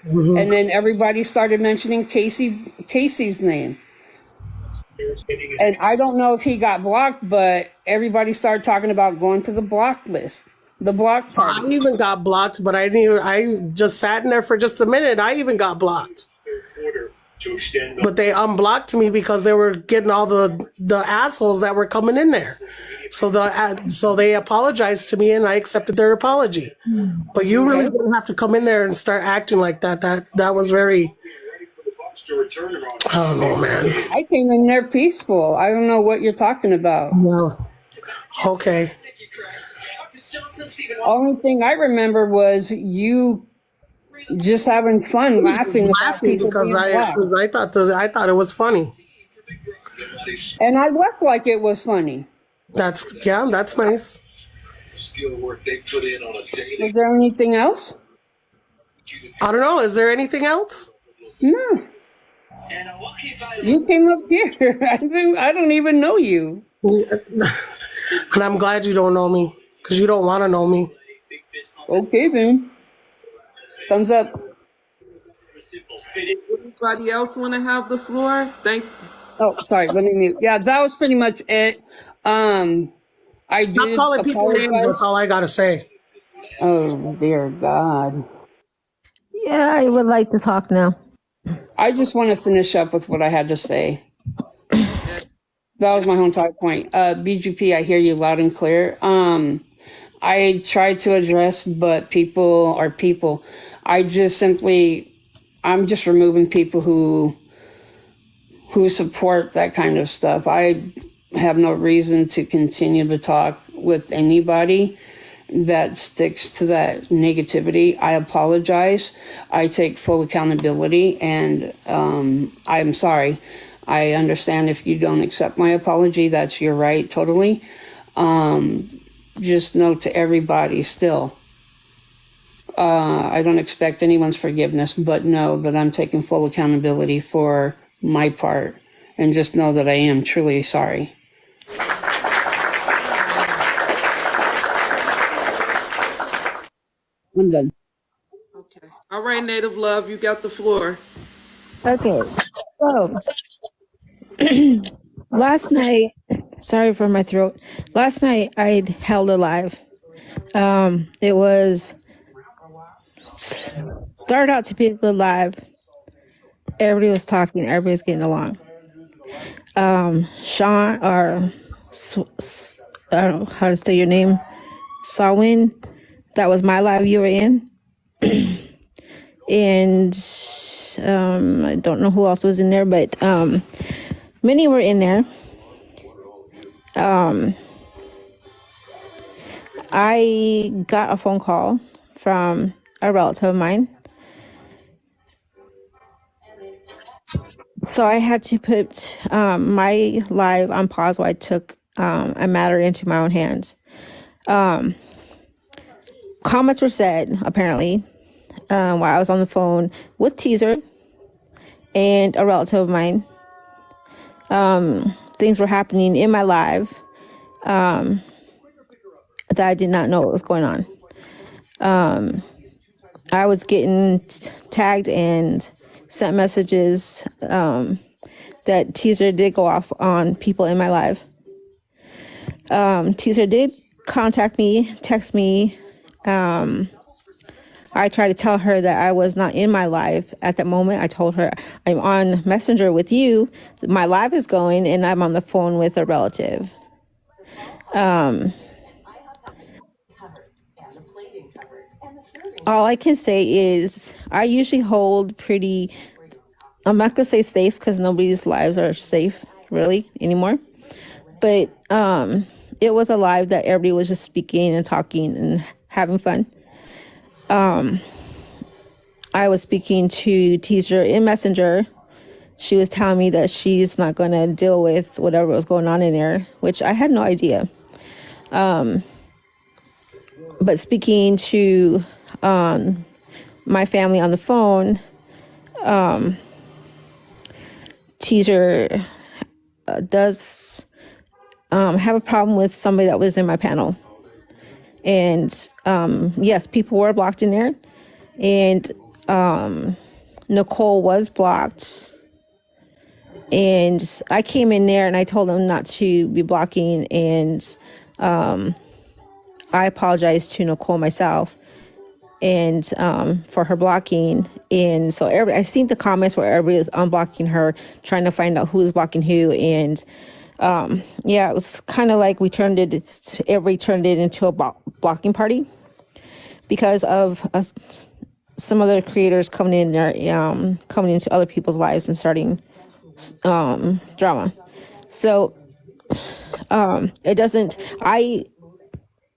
And then everybody started mentioning Casey's name. And I don't know if he got blocked, but everybody started talking about going to the block list, the block I party. even got blocked, but I didn't. I just sat in there for just a minute. I even got blocked. But they unblocked me because they were getting all the assholes that were coming in there. So they apologized to me, and I accepted their apology. But you really Okay. didn't have to come in there and start acting like that. That was very. I don't know, man. I came in there peaceful. I don't know what you're talking about. No. Okay. Only thing I remember was you just having fun laughing about Laughing people because being blocked. I thought it was funny. And I looked like it was funny. That's nice. Was there anything else? I don't know. Is there anything else? No. You came up here. I don't even know you. And I'm glad you don't know me because you don't want to know me. Okay then. Thumbs up. Anybody else want to have the floor? Oh, sorry. Let me mute. Yeah, that was pretty much it. I Stop did calling people names. That's apologize. all I gotta say. Oh dear God. Yeah, I would like to talk now. I just want to finish up with what I had to say. That was my whole entire point. BGP, I hear you loud and clear. I tried to address, but people are people. I'm just removing people who support that kind of stuff. I have no reason to continue to talk with anybody that sticks to that negativity. I apologize. I take full accountability, and I'm sorry. I understand if you don't accept my apology. That's your right, totally. Just note to everybody still, I don't expect anyone's forgiveness, but know that I'm taking full accountability for my part, and just know that I am truly sorry. I'm done. Okay. All right, Native Love, you got the floor. Okay, so last night, sorry for my throat. Last night I held a live. It was started out to be a good live. Everybody was talking. Everybody was getting along. Sean, or I don't know how to say your name, Sawin. That was my live you were in, and I don't know who else was in there, but many were in there. I got a phone call from a relative of mine. So I had to put my live on pause while I took a matter into my own hands. Comments were said, apparently, while I was on the phone with Teezer and a relative of mine. Things were happening in my live that I did not know what was going on. I was getting tagged and sent messages that Teezer did go off on people in my live. Teezer did contact me, text me. I tried to tell her that I was not in my live at that moment. I told her I'm on Messenger with you. My live is going and I'm on the phone with a relative. All I can say is I usually hold pretty, I'm not going to say safe because nobody's lives are safe really anymore. But it was a live that everybody was just speaking and talking and having fun. I was speaking to Teezer in Messenger. She was telling me that she's not going to deal with whatever was going on in there, which I had no idea. But speaking to my family on the phone, Teezer does have a problem with somebody that was in my panel. And yes, people were blocked in there. And Nicole was blocked, and I came in there and I told them not to be blocking, and I apologized to Nicole myself and for her blocking. And so I seen the comments where everybody is unblocking her, trying to find out who's blocking who. And yeah, it was kind of like everybody turned it into a blocking party because of some other creators coming in there, coming into other people's lives and starting drama. So it doesn't, I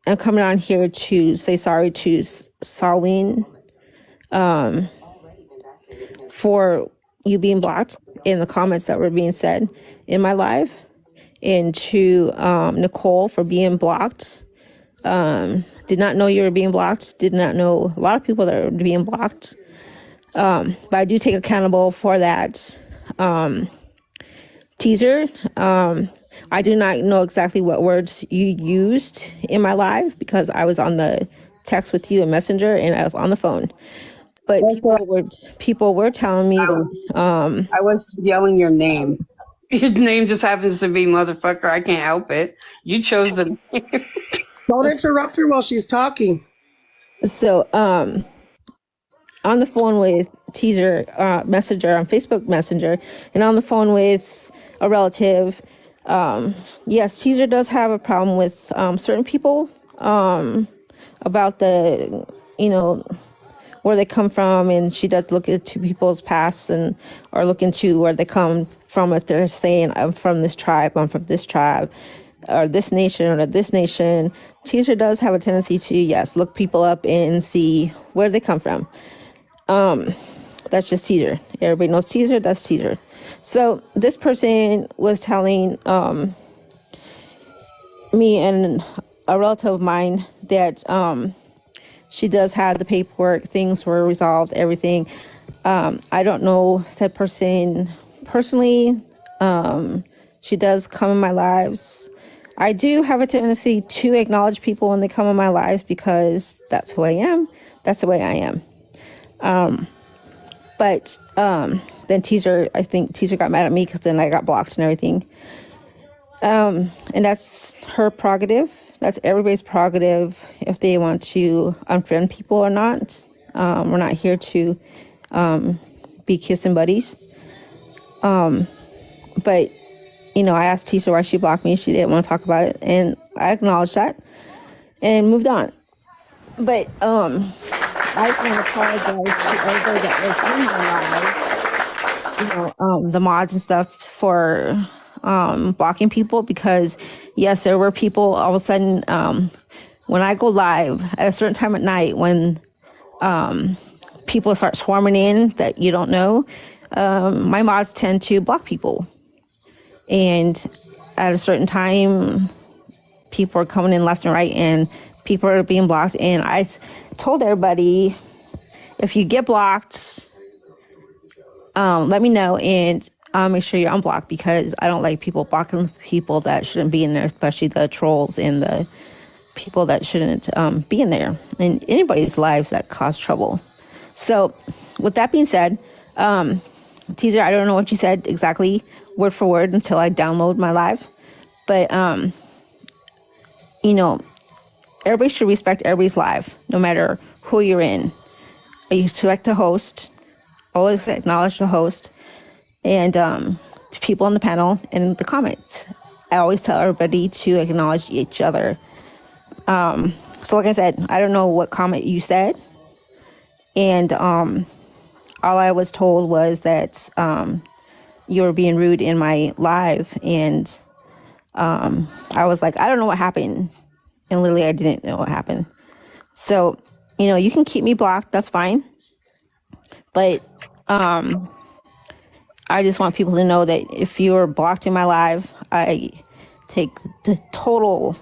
am coming on here to say sorry to Salween for you being blocked in the comments that were being said in my live, and to Nicole for being blocked. Did not know you were being blocked. Did not know a lot of people that were being blocked. But I do take accountable for that. Teezer, I do not know exactly what words you used in my live because I was on the text with you in Messenger and I was on the phone. But people were telling me that I was yelling your name. Your name just happens to be motherfucker. I can't help it. You chose the name. Don't interrupt her while she's talking. So on the phone with Teezer Messenger on Facebook Messenger, and on the phone with a relative. Yes, Teezer does have a problem with certain people about the, where they come from, and she does look into people's pasts and or look into where they come from. If they're saying I'm from this tribe, I'm from this tribe, or this nation or this nation, Teezer does have a tendency to look people up and see where they come from. That's just Teezer. Everybody knows Teezer. That's Teezer. So this person was telling me and a relative of mine that she does have the paperwork, things were resolved, everything. I don't know said person personally. She does come in my lives. I do have a tendency to acknowledge people when they come in my lives because that's who I am. That's the way I am. But then Teezer, I think Teezer got mad at me because then I got blocked and everything. And that's her prerogative. That's everybody's prerogative if they want to unfriend people or not. We're not here to be kissing buddies. But, I asked Teezer why she blocked me. She didn't want to talk about it. And I acknowledged that and moved on. But I want to apologize to everybody that was in my life, the mods and stuff, for blocking people, because yes, there were people all of a sudden when I go live at a certain time at night, when people start swarming in that you don't know, my mods tend to block people, and at a certain time people are coming in left and right and people are being blocked. And I told everybody, if you get blocked, let me know and I'll make sure you're unblocked, because I don't like people blocking people that shouldn't be in there, especially the trolls and the people that shouldn't be in there, in anybody's lives that cause trouble. So with that being said, Teezer, I don't know what you said exactly word for word until I download my live, but everybody should respect everybody's live, no matter who you're in. You respect the host, always acknowledge the host, and people on the panel and the comments. I always tell everybody to acknowledge each other. So like I said, I don't know what comment you said, and all I was told was that you were being rude in my live, and I was like, I don't know what happened. And literally I didn't know what happened. So, you can keep me blocked, that's fine. But I just want people to know that if you're blocked in my live, I take the total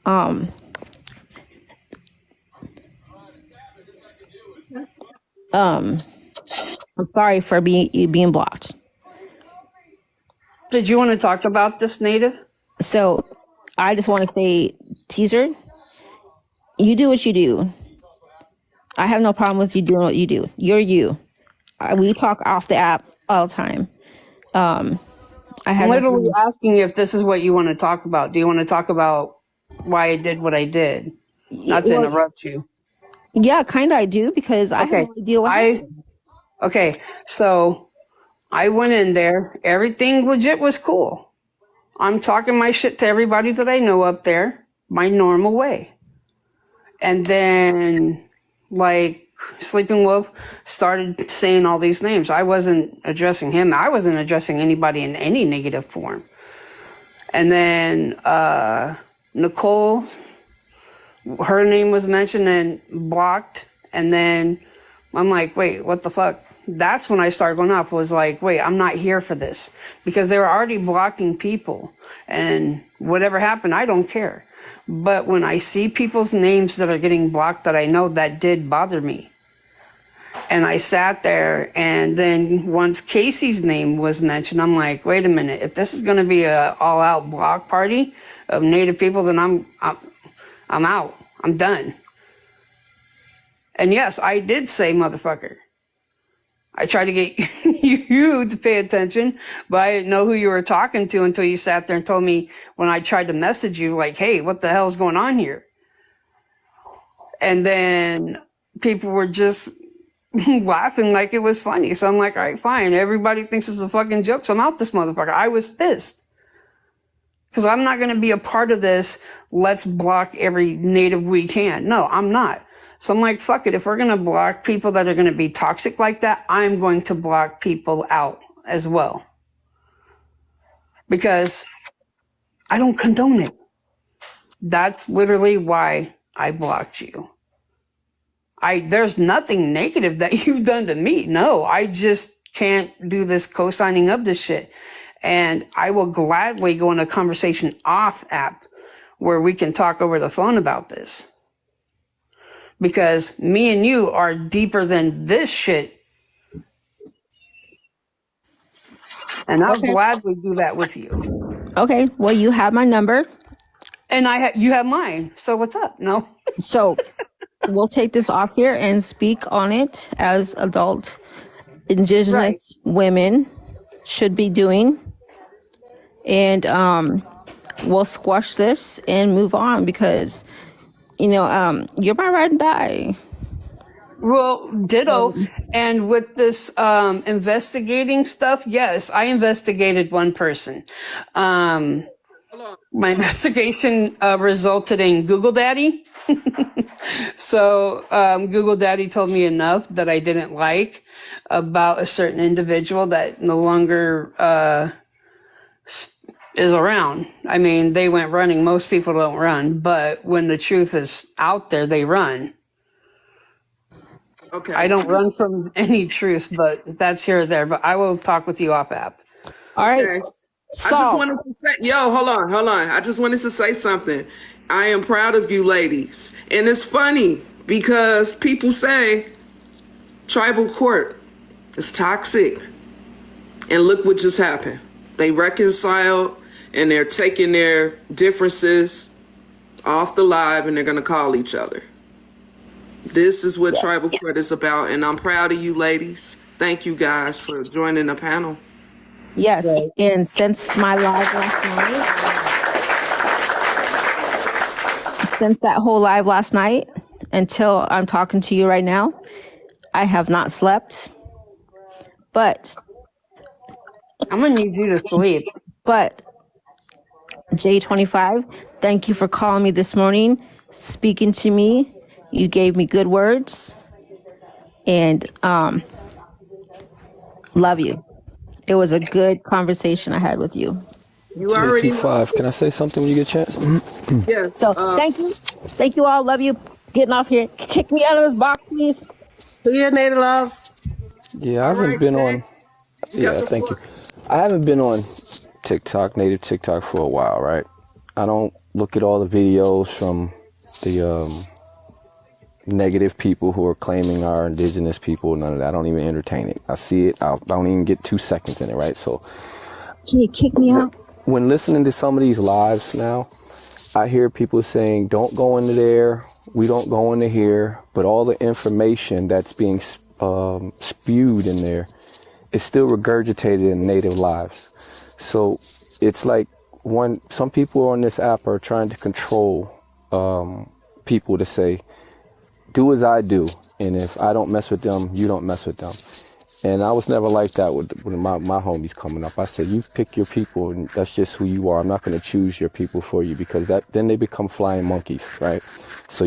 I'm sorry for being blocked. Did you want to talk about this, Native? So I just want to say, Teezer, you do what you do. I have no problem with you doing what you do. You're you. We talk off the app all the time. I have I'm no literally problem. asking if this is what you want to talk about. Do you want to talk about why I did what I did? Not to Well, interrupt you. yeah, kind of I do because I have Okay. no idea what happened. Okay. So I went in there. Everything legit was cool. I'm talking my shit to everybody that I know up there, my normal way. And then, like, Sleeping Wolf started saying all these names. I wasn't addressing him. I wasn't addressing anybody in any negative form. And then Nicole, her name was mentioned and blocked. And then I'm like, wait, what the fuck? That's when I started going off, was like, wait, I'm not here for this. Because they were already blocking people. And whatever happened, I don't care. But when I see people's names that are getting blocked that I know, that did bother me. And I sat there, and then once Casey's name was mentioned, I'm like, wait a minute, if this is going to be a all-out block party of Native people, then I'm out. I'm done. And yes, I did say motherfucker. I tried to get you to pay attention, but I didn't know who you were talking to until you sat there and told me when I tried to message you, like, hey, what the hell's going on here? And then people were just laughing like it was funny. So I'm like, all right, fine. Everybody thinks it's a fucking joke, so I'm out this motherfucker. I was pissed. Because I'm not going to be a part of this, let's block every native we can. No, I'm not. So I'm like, fuck it. If we're going to block people that are going to be toxic like that, I'm going to block people out as well. Because I don't condone it. That's literally why I blocked you. There's nothing negative that you've done to me. No, I just can't do this co-signing of this shit. And I will gladly go in a conversation off app where we can talk over the phone about this. Because me and you are deeper than this shit. And I'll Okay. gladly do that with you. Okay. Well, you have my number. And you have mine. So what's up? No? So we'll take this off here and speak on it as adult Indigenous women should be doing. And we'll squash this and move on because, you're my ride and die. Well, ditto. So, And with this investigating stuff, yes, I investigated one person. My investigation resulted in Google Daddy. So Google Daddy told me enough that I didn't like about a certain individual that no longer is around. I mean, they went running. Most people don't run, but when the truth is out there, they run. Okay. I don't run from any truth, but that's here or there. But I will talk with you off app. all right. Okay. So, I just wanted to say, hold on. I just wanted to say something. I am proud of you ladies. And it's funny because people say tribal court is toxic. And look what just happened. They reconciled and they're taking their differences off the live and they're going to call each other. This is what tribal court is about. And I'm proud of you ladies. Thank you guys for joining the panel. yes. And since my live last night, since that whole live last night until I'm talking to you right now, I have not slept. But I'm going to need you to sleep. J25, thank you for calling me this morning, speaking to me. You gave me good words, and love you. It was a good conversation I had with you. You already know. J25, can I say something when you get a chance? Yes. So thank you all. Love you. Getting off here. Kick me out of this box, please. See you, Native Love. Yeah, I haven't been on. Yeah, thank you. I haven't been on TikTok, native TikTok, for a while, right? I don't look at all the videos from the negative people who are claiming our indigenous people. None of that. I don't even entertain it. I see it. I don't even get 2 seconds in it, right? So, Can you kick me out? when listening to some of these lives now, I hear people saying, don't go into there. We don't go into here, but all the information that's being spewed in there is still regurgitated in native lives. So it's like some people on this app are trying to control people to say, do as I do, and if I don't mess with them, you don't mess with them. And I was never like that with my homies coming up. I said, you pick your people, and that's just who you are. I'm not going to choose your people for you, because then they become flying monkeys, right? So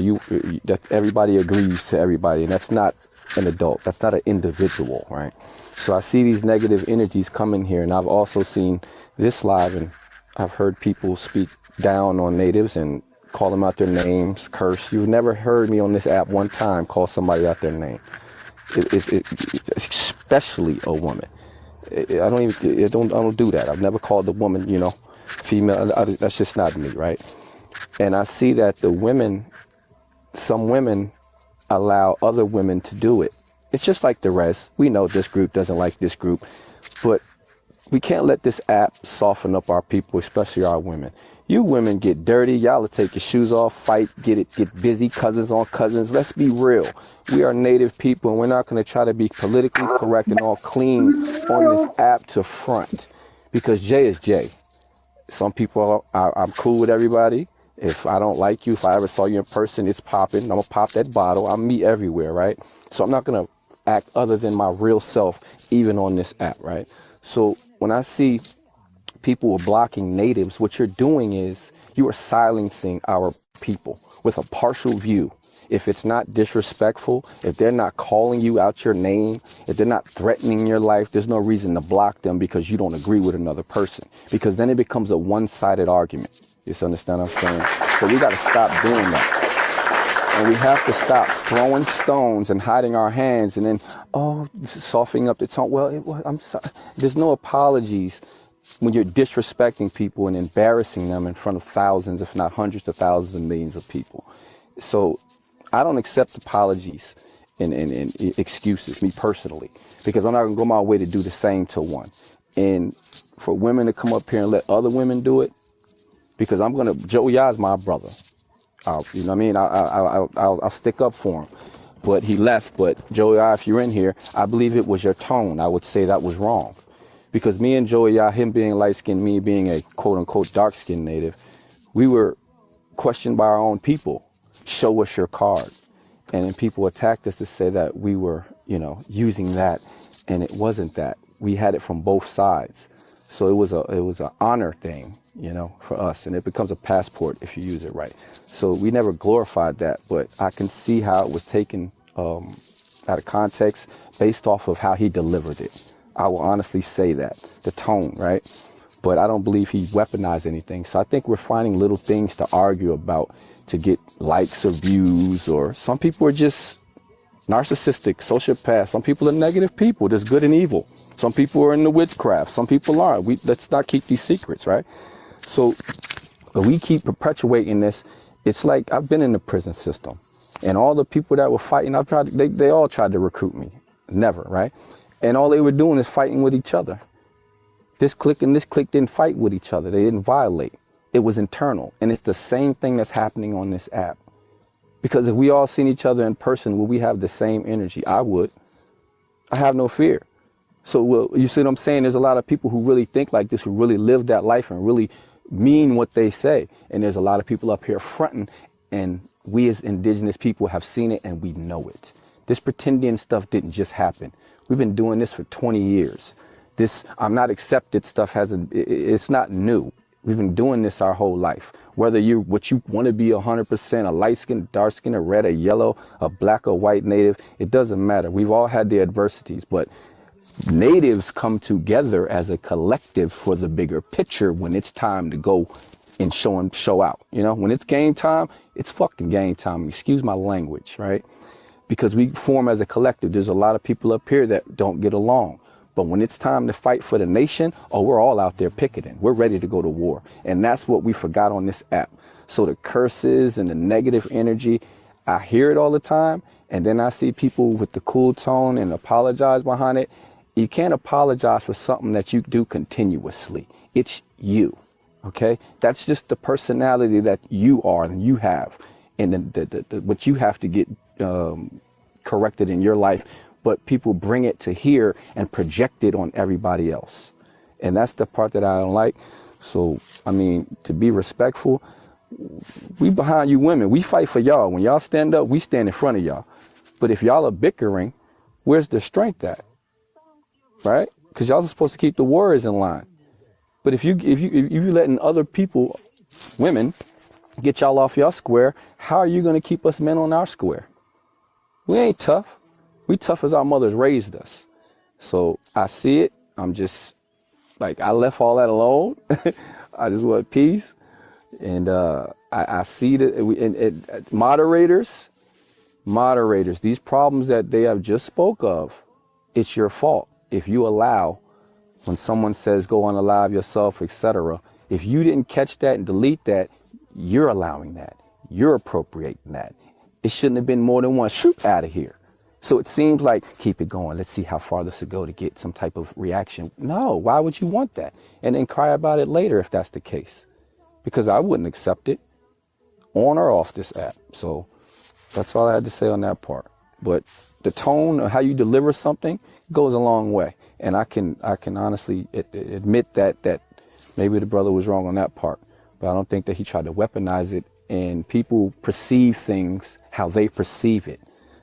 that everybody agrees to everybody, and that's not an adult. That's not an individual, right? So I see these negative energies come in here, and I've also seen this live, and I've heard people speak down on natives and call them out their names, curse. You've never heard me on this app one time call somebody out their name. Especially a woman. I don't do that. I've never called a woman, female. That's just not me, right? And I see that some women allow other women to do it. It's just like the rest. We know this group doesn't like this group, but we can't let this app soften up our people, especially our women. You women get dirty. Y'all will take your shoes off, fight, get busy, cousins on cousins. Let's be real. We are native people, and we're not going to try to be politically correct and all clean on this app to front, because Jay is Jay. Some people, I'm cool with everybody. If I don't like you, if I ever saw you in person, it's popping. I'm going to pop that bottle. I'm me everywhere, right? So I'm not going to act other than my real self, even on this app, right? So when I see people are blocking natives, what you're doing is you are silencing our people with a partial view. If it's not disrespectful, if they're not calling you out your name, if they're not threatening your life, there's no reason to block them because you don't agree with another person, because then it becomes a one-sided argument. You understand what I'm saying? So we got to stop doing that. And we have to stop throwing stones and hiding our hands and then, softening up the tone. Well, I'm sorry. There's no apologies when you're disrespecting people and embarrassing them in front of thousands, if not hundreds of thousands and millions of people. So I don't accept apologies and excuses, me personally, because I'm not going to go my way to do the same to one. And for women to come up here and let other women do it, because Joe Yah's my brother. You know what I mean? I'll stick up for him. But he left. But Joe Yah, if you're in here, I believe it was your tone. I would say that was wrong. Because me and Joey, him being light-skinned, me being a quote-unquote dark-skinned native, we were questioned by our own people. Show us your card. And then people attacked us to say that we were, using that. And it wasn't that. We had it from both sides. So it was an honor thing, for us. And it becomes a passport if you use it right. So we never glorified that. But I can see how it was taken out of context based off of how he delivered it. I will honestly say that, the tone, right? But I don't believe he weaponized anything. So I think we're finding little things to argue about to get likes or views, or some people are just narcissistic, sociopaths. Some people are negative people. There's good and evil. Some people are into witchcraft. Some people aren't. Let's not keep these secrets, right? So we keep perpetuating this. It's like I've been in the prison system, and all the people that were fighting, they all tried to recruit me. Never, right? And all they were doing is fighting with each other. This clique and this clique didn't fight with each other. They didn't violate. It was internal. And it's the same thing that's happening on this app. Because if we all seen each other in person, would we have the same energy? I would. I have no fear. So you see what I'm saying? There's a lot of people who really think like this, who really live that life and really mean what they say. And there's a lot of people up here fronting, and we as indigenous people have seen it and we know it. This pretending stuff didn't just happen. We've been doing this for 20 years. This I'm not accepted stuff it's not new. We've been doing this our whole life. Whether what you want to be 100%, a light skin, dark skin, a red, a yellow, a black or white native, it doesn't matter. We've all had the adversities, but natives come together as a collective for the bigger picture when it's time to go and show out. When it's game time, it's fucking game time. Excuse my language, right? Because we form as a collective. There's a lot of people up here that don't get along. But when it's time to fight for the nation, we're all out there picketing. We're ready to go to war. And that's what we forgot on this app. So the curses and the negative energy, I hear it all the time. And then I see people with the cool tone and apologize behind it. You can't apologize for something that you do continuously. It's you. Okay? That's just the personality that you are and you have. and what you have to get corrected in your life, but people bring it to here and project it on everybody else. And that's the part that I don't like. So, I mean, to be respectful, we behind you women. We fight for y'all. When y'all stand up, we stand in front of y'all. But if y'all are bickering, where's the strength at? Right? Because y'all are supposed to keep the warriors in line. But if you letting other people, women, get y'all off y'all square, how are you going to keep us men on our square? We ain't tough. We tough as our mothers raised us. So I see it. I'm just like, I left all that alone. I just want peace. And I see that moderators, these problems that they have just spoke of, it's your fault. If you allow, when someone says go on alive yourself, etc., if you didn't catch that and delete that, you're allowing that. You're appropriating that. It shouldn't have been more than one. Shoot out of here. So it seems like, keep it going. Let's see how far this will go to get some type of reaction. No, why would you want that? And then cry about it later if that's the case. Because I wouldn't accept it on or off this app. So that's all I had to say on that part. But the tone of how you deliver something goes a long way. And I can honestly admit that maybe the brother was wrong on that part. But I don't think that he tried to weaponize it, and people perceive things how they perceive it.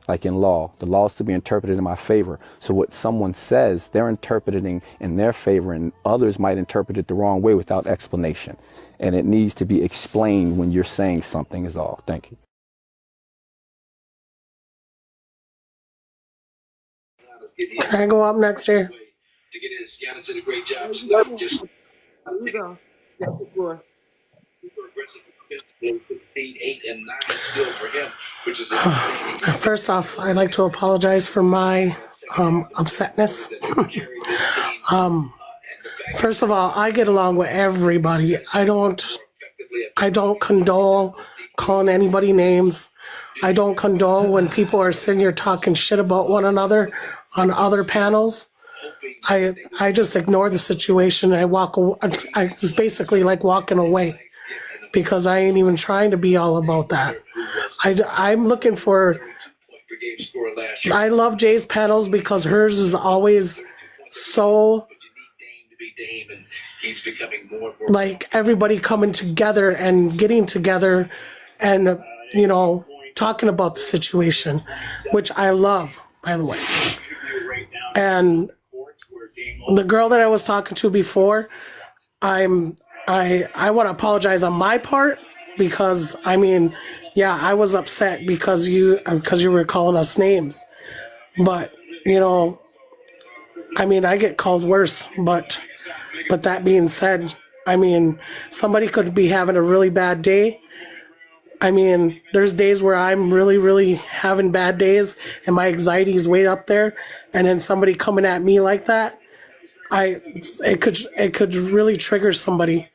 Like in law, the law is to be interpreted in my favor. So what someone says, they're interpreting in their favor, and others might interpret it the wrong way without explanation. And it needs to be explained when you're saying something is all. Thank you. Can I go up next here? Giannis did a great job. Just you go. That's the floor. 8 and 9 still for him, which is First off, I'd like to apologize for my upsetness. First of all, I get along with everybody. I don't condole calling anybody names. I don't condole when people are sitting here talking shit about one another on other panels. I just ignore the situation. I just basically like walking away, because I ain't even trying to be all about that. I'm looking for, I love Jay's panels because hers is always so, like, everybody coming together and getting together and, you know, talking about the situation, which I love, by the way. And the girl that I was talking to before, I want to apologize on my part, because I mean, yeah, I was upset because you were calling us names, but you know, I mean, I get called worse, but that being said, I mean, somebody could be having a really bad day. I mean, there's days where I'm really, really having bad days and my anxiety is way up there, and then somebody coming at me like that, it could really trigger somebody.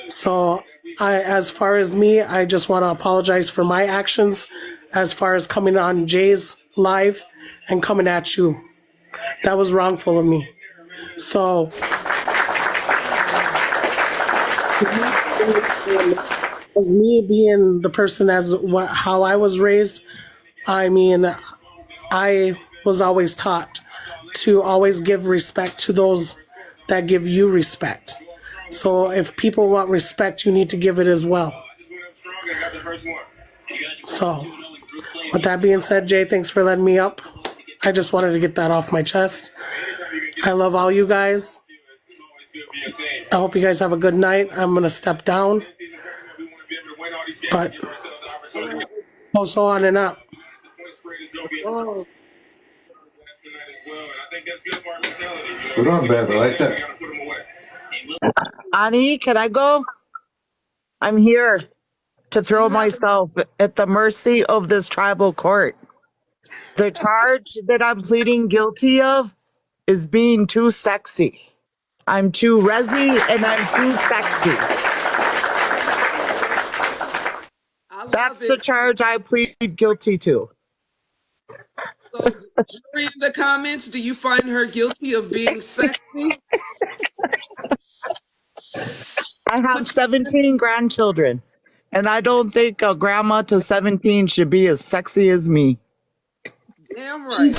So as far as me, I just want to apologize for my actions as far as coming on Jay's live and coming at you. That was wrongful of me. So as me being the person how I was raised, I mean, I was always taught to always give respect to those that give you respect. So if people want respect, you need to give it as well. So with that being said, Jay, thanks for letting me up. I just wanted to get that off my chest. I love all you guys. I hope you guys have a good night. I'm going to step down. But so on and up. Put on, Beth. I like that. Ani, can I go? I'm here to throw myself at the mercy of this tribal court. The charge that I'm pleading guilty of is being too sexy. I'm too resi and I'm too sexy. That's the charge I plead guilty to. So, read the comments. Do you find her guilty of being sexy? I have 17 grandchildren, And I don't think a grandma to 17 should be as sexy as me. Damn right.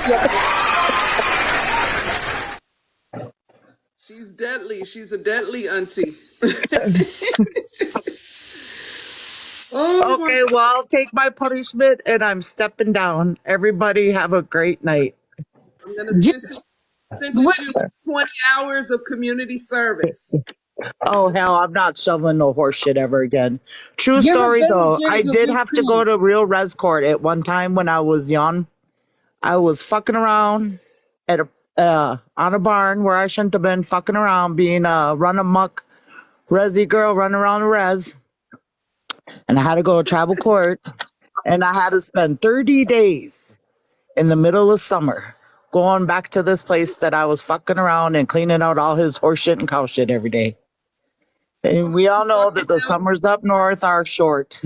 She's deadly. She's a deadly auntie. Oh my Okay, well, I'll take my punishment and I'm stepping down. Everybody have a great night. I'm gonna sentence you to 20 hours of community service. Oh, hell, I'm not shoveling no horse shit ever again. True Give a story, Betty though. I James a did good have to go time. to real res court at one time when I was young. I was fucking around at on a barn where I shouldn't have been fucking around, being a run amok resi girl running around the res. And I had to go to tribal court, and I had to spend 30 days in the middle of summer going back to this place that I was fucking around and cleaning out all his horse shit and cow shit every day. And we all know that the summers up north are short.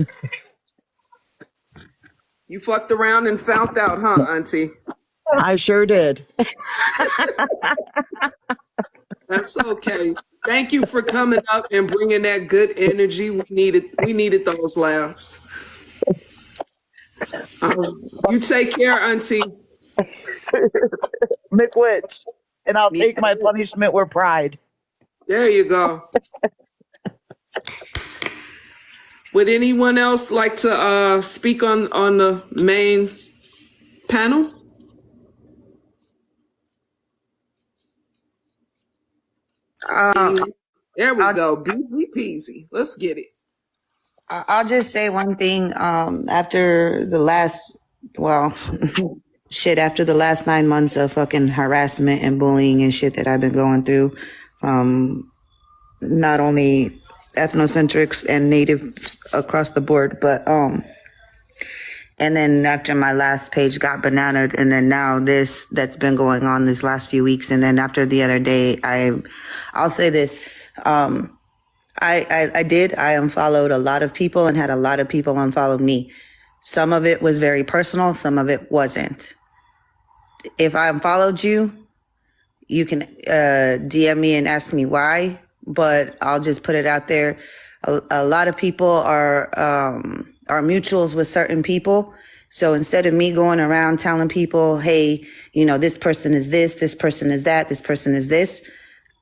You fucked around and found out, huh, auntie? I sure did. That's okay. Thank you for coming up and bringing that good energy. We needed those laughs. You take care, auntie. McWitch. And I'll take my punishment with pride. There you go. Would anyone else like to speak on the main panel? There we go. Easy peasy. Let's get it. I'll just say one thing. After the last, well, after the last 9 months of fucking harassment and bullying and shit that I've been going through, not only ethnocentrics and natives across the board, but and then after my last page got bananaed, and then now this that's been going on this last few weeks, and then after the other day, I'll say this. I unfollowed a lot of people and had a lot of people unfollow me. Some of it was very personal, some of it wasn't. If I unfollowed you, you can DM me and ask me why, but I'll just put it out there. A lot of people are mutuals with certain people. So instead of me going around telling people, hey, this person is this person is that, this person is this,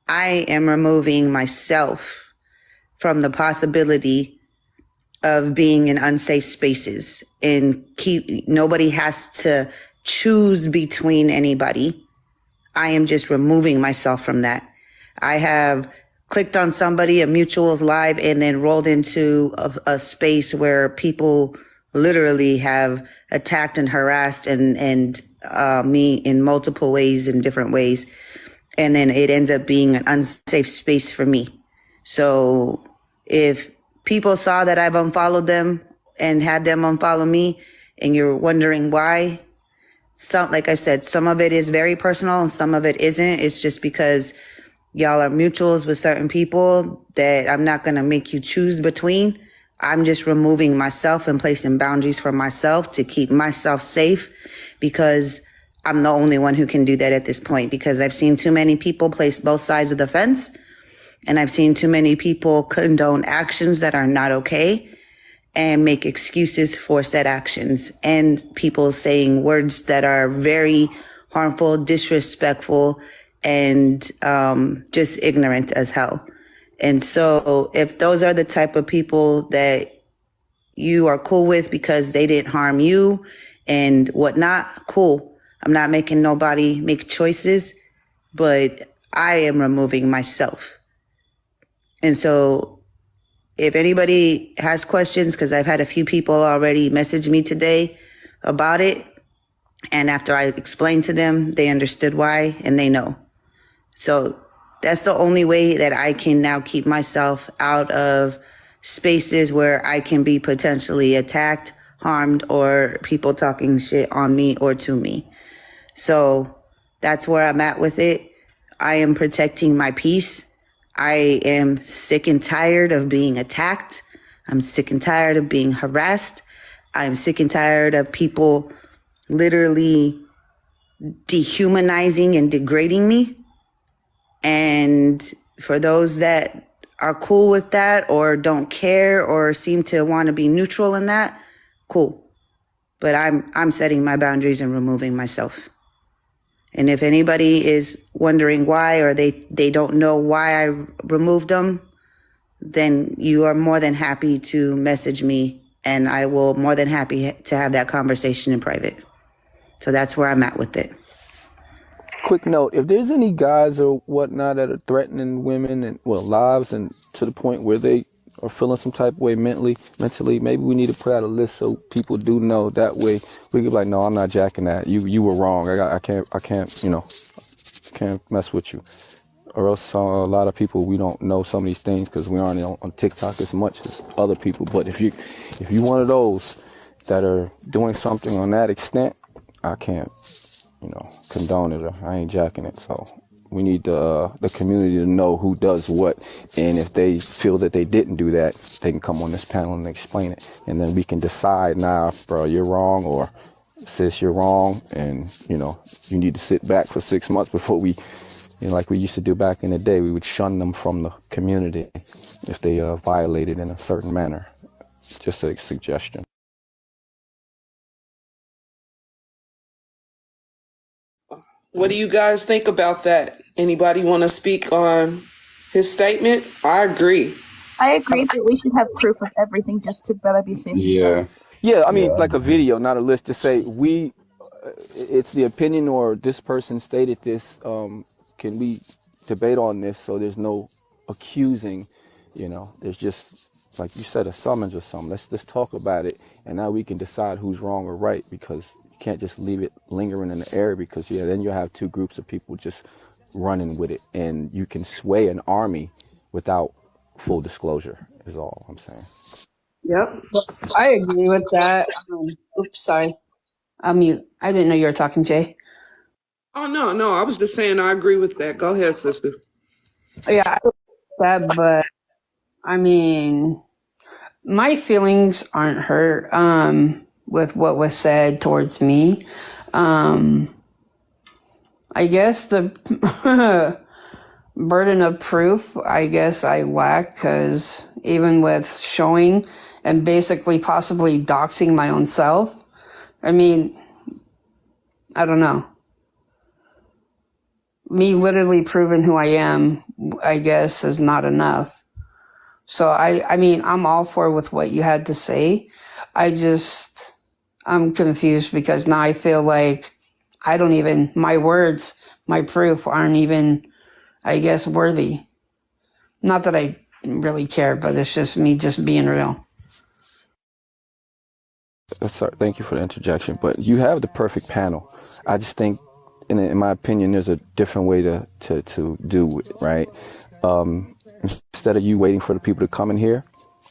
I am removing myself from the possibility of being in unsafe spaces, and nobody has to choose between anybody. I am just removing myself from that. I have clicked on somebody, a mutual's live, and then rolled into a space where people literally have attacked and harassed and me in multiple ways, in different ways. And then it ends up being an unsafe space for me. So if people saw that I've unfollowed them and had them unfollow me, and you're wondering why, like I said, some of it is very personal and some of it isn't. It's just because y'all are mutuals with certain people that I'm not going to make you choose between. I'm just removing myself and placing boundaries for myself to keep myself safe, because I'm the only one who can do that at this point, because I've seen too many people place both sides of the fence, and I've seen too many people condone actions that are not okay and make excuses for said actions, and people saying words that are very harmful, disrespectful, and just ignorant as hell. And so if those are the type of people that you are cool with because they didn't harm you and whatnot, cool. I'm not making nobody make choices, but I am removing myself. And so if anybody has questions, because I've had a few people already message me today about it, and after I explained to them, they understood why and they know. So that's the only way that I can now keep myself out of spaces where I can be potentially attacked, harmed, or people talking shit on me or to me. So that's where I'm at with it. I am protecting my peace. I am sick and tired of being attacked. I'm sick and tired of being harassed. I'm sick and tired of people literally dehumanizing and degrading me. And for those that are cool with that or don't care or seem to want to be neutral in that, cool. But I'm setting my boundaries and removing myself. And if anybody is wondering why or they don't know why I removed them, then you are more than happy to message me and I will more than happy to have that conversation in private. So that's where I'm at with it. Quick note, if there's any guys or whatnot that are threatening women and lives and to the point where they are feeling some type of way mentally, maybe we need to put out a list so people do know. That way we can be like, no, I'm not jacking that. You were wrong. I can't, can't mess with you. Or else a lot of people, we don't know some of these things because we aren't on TikTok as much as other people. But if you one of those that are doing something on that extent, I can't, condone it. Or I ain't jacking it. So we need the community to know who does what. And if they feel that they didn't do that, they can come on this panel and explain it. And then we can decide, nah, bro, you're wrong, or sis, you're wrong. And, you need to sit back for 6 months before we, like we used to do back in the day, we would shun them from the community if they violated in a certain manner. Just a suggestion. What do you guys think about that? Anybody want to speak on his statement? I agree. I agree that we should have proof of everything just to better be safe. Yeah, I mean, like a video, not a list, to say it's the opinion or this person stated this. Can we debate on this so there's no accusing? There's just, like you said, a summons or something. Let's talk about it, and now we can decide who's wrong or right, because you can't just leave it lingering in the air, because then you have two groups of people just running with it, and you can sway an army without full disclosure, is all I'm saying. Yep, I agree with that. Oops, sorry. I'll mute. I didn't know you were talking, Jay. Oh, no, I was just saying I agree with that. Go ahead, sister. Yeah, I agree with that, but I mean, my feelings aren't hurt with what was said towards me. I guess the burden of proof, I guess I lack, because even with showing and basically possibly doxing my own self, I mean, I don't know. Me literally proving who I am, I guess, is not enough. So I mean, I'm all for with what you had to say. I'm confused because now I feel like my words, my proof aren't even, I guess, worthy. Not that I really care, but it's just me just being real. Sorry, thank you for the interjection, but you have the perfect panel. I just think, in my opinion, there's a different way to do it, right? Instead of you waiting for the people to come in here,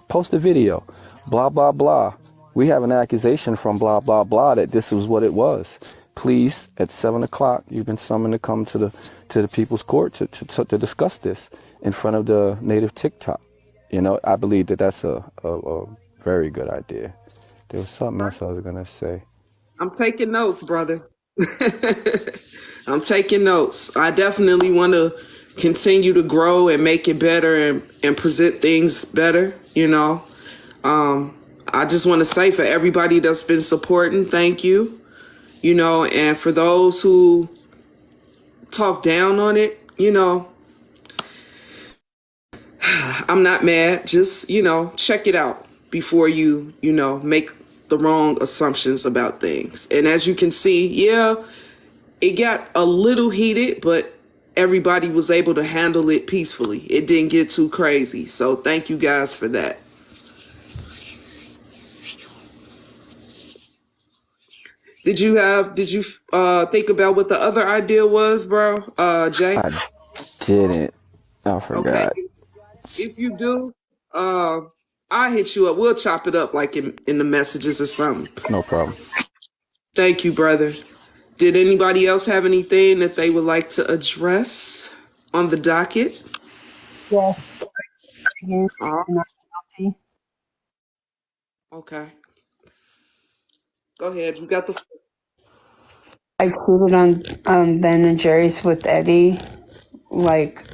post a video, blah, blah, blah. We have an accusation from blah, blah, blah that this was what it was. Please, at 7 o'clock, you've been summoned to come to the People's Court to discuss this in front of the native TikTok. I believe that's a very good idea. There was something else I was going to say. I'm taking notes, brother. I'm taking notes. I definitely want to continue to grow and make it better and present things better, I just want to say, for everybody that's been supporting, thank you. And for those who talk down on it, I'm not mad. Just, check it out before you, make the wrong assumptions about things. And as you can see, it got a little heated, but everybody was able to handle it peacefully. It didn't get too crazy. So thank you guys for that. Did you think about what the other idea was, bro? Jay? I didn't. I forgot. Okay. If you do, I'll hit you up. We'll chop it up like in the messages or something. No problem. Thank you, brother. Did anybody else have anything that they would like to address on the docket? Yes. Okay. Go ahead. You got the. I tweeted on Ben and Jerry's with Eddie like